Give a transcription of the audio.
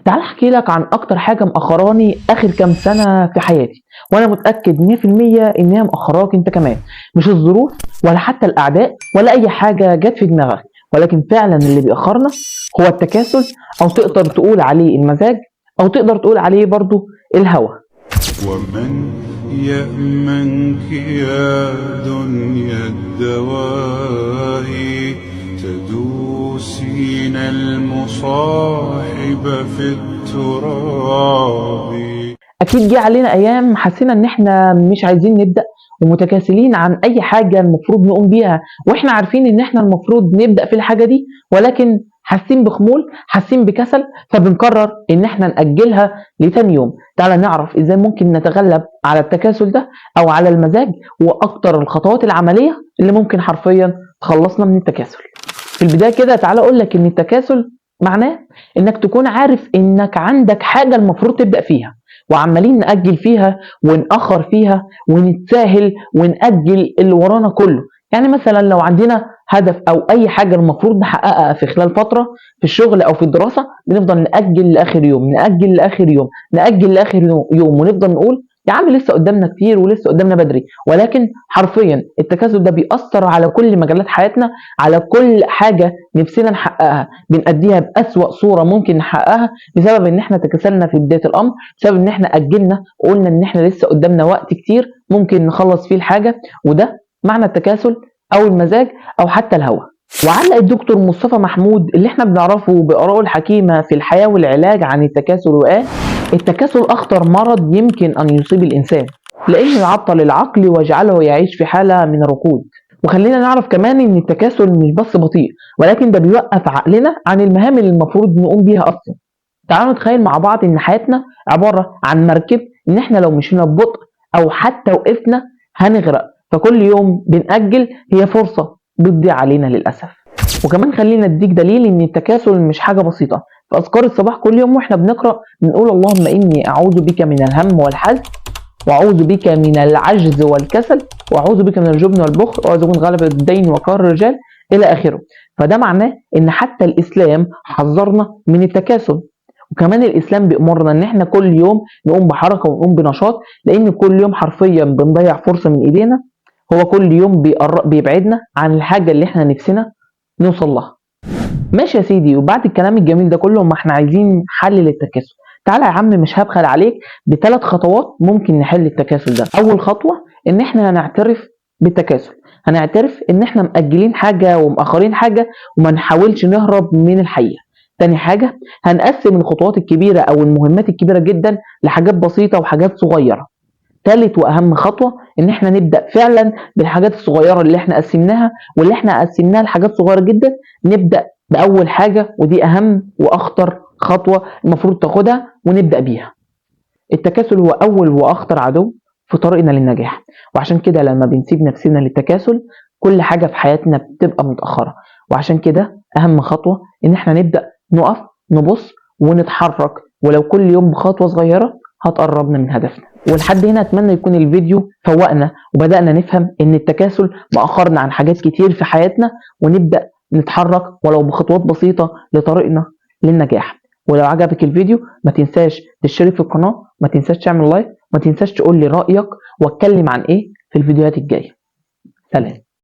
تعال احكي لك عن اكتر حاجة مأخراني اخر كام سنة في حياتي، وانا متأكد 100% انها مأخراك انت كمان. مش الظروف ولا حتى الاعداء ولا اي حاجة جت في دماغك، ولكن فعلا اللي بيأخرنا هو التكاسل، او تقدر تقول عليه المزاج، او تقدر تقول عليه برضو الهوى. ومن يأمنك يا دنيا الدواء تدوسين المصاحب في التراب. اكيد جه علينا ايام حسينا ان احنا مش عايزين نبدأ، ومتكاسلين عن اي حاجة المفروض نقوم بيها، واحنا عارفين ان احنا المفروض نبدأ في الحاجة دي، ولكن حاسين بخمول، حاسين بكسل، فبنقرر ان احنا نأجلها لتاني يوم. تعالى نعرف ازاي ممكن نتغلب على التكاسل ده او على المزاج، واكتر الخطوات العملية اللي ممكن حرفيا تخلصنا من التكاسل. في البداية كده تعالى اقول لك ان التكاسل معناه انك تكون عارف انك عندك حاجة المفروض تبدأ فيها، وعمالين نأجل فيها ونأخر فيها ونتساهل ونأجل اللي ورانا كله. يعني مثلا لو عندنا هدف او اي حاجة المفروض نحققها في خلال فترة في الشغل او في الدراسة، بنفضل نأجل لآخر يوم، نأجل لآخر يوم، نأجل لآخر يوم، ونفضل نقول يا عم لسه قدامنا كتير ولسه قدامنا بدري. ولكن حرفيا التكاسل ده بيأثر على كل مجالات حياتنا، على كل حاجة نفسنا نحققها بنأديها بأسوأ صورة ممكن نحققها، بسبب ان احنا تكاسلنا في بداية الامر، بسبب ان احنا أجلنا وقلنا ان احنا لسه قدامنا وقت كتير ممكن نخلص فيه الحاجة. وده معنى التكاسل او المزاج او حتى الهوى. وعلق الدكتور مصطفى محمود اللي احنا بنعرفه بآرائه الحكيمة في الحياة والعلاج عن التكاسل، وقال: التكاسل أخطر مرض يمكن أن يصيب الإنسان، لأنه يعطل العقل ويجعله يعيش في حالة من الركود. وخلينا نعرف كمان إن التكاسل مش بس بطيء، ولكن ده بيوقف عقلنا عن المهام اللي المفروض نقوم بيها أصلا. تعالوا نتخيل مع بعض إن حياتنا عبارة عن مركب، إن إحنا لو مشينا ببطء أو حتى وقفنا هنغرق، فكل يوم بنأجل هي فرصة بتضيع علينا للأسف. وكمان خلينا اديك دليل ان التكاسل مش حاجه بسيطه. في اذكار الصباح كل يوم واحنا بنقرا بنقول: اللهم اني اعوذ بك من الهم والحزن، واعوذ بك من العجز والكسل، واعوذ بك من الجبن والبخل، واعوذ من غلبة الدين وقهر الرجال، الى اخره. فده معناه ان حتى الاسلام حذرنا من التكاسل، وكمان الاسلام بيأمرنا ان احنا كل يوم نقوم بحركه ونقوم بنشاط، لان كل يوم حرفيا بنضيع فرصه من ايدينا. هو كل يوم بيبعدنا عن الحاجه اللي احنا نفسنا نوصل لها. ماشي يا سيدي، وبعد الكلام الجميل ده كله ما احنا عايزين حل للتكاسل. تعالى يا عم مش هبخل عليك ب3 خطوات ممكن نحل التكاسل ده. اول خطوة ان احنا هنعترف بالتكاسل، هنعترف ان احنا مأجلين حاجة ومأخرين حاجة، وما نحاولش نهرب من الحقيقة. تاني حاجة، هنقسم الخطوات الكبيرة او المهمات الكبيرة جدا لحاجات بسيطة وحاجات صغيرة. ثالث واهم خطوه ان احنا نبدا فعلا بالحاجات الصغيره اللي احنا قسمناها، واللي احنا قسمناها لحاجات صغيره جدا نبدا باول حاجه، ودي اهم واخطر خطوه المفروض تاخدها ونبدا بيها. التكاسل هو اول واخطر عدو في طريقنا للنجاح، وعشان كده لما بنسيب نفسنا للتكاسل كل حاجه في حياتنا بتبقى متاخره. وعشان كده اهم خطوه ان احنا نبدا نقف، نبص ونتحرك، ولو كل يوم بخطوه صغيره هتقربنا من هدفنا. ولحد هنا اتمنى يكون الفيديو فوقنا وبدأنا نفهم ان التكاسل مأخرنا عن حاجات كتير في حياتنا، ونبدأ نتحرك ولو بخطوات بسيطة لطريقنا للنجاح. ولو عجبك الفيديو ما تنساش تشترك في القناة، ما تنساش تعمل لايك، ما تنساش تقول لي رأيك واتكلم عن ايه في الفيديوهات الجاية. سلام.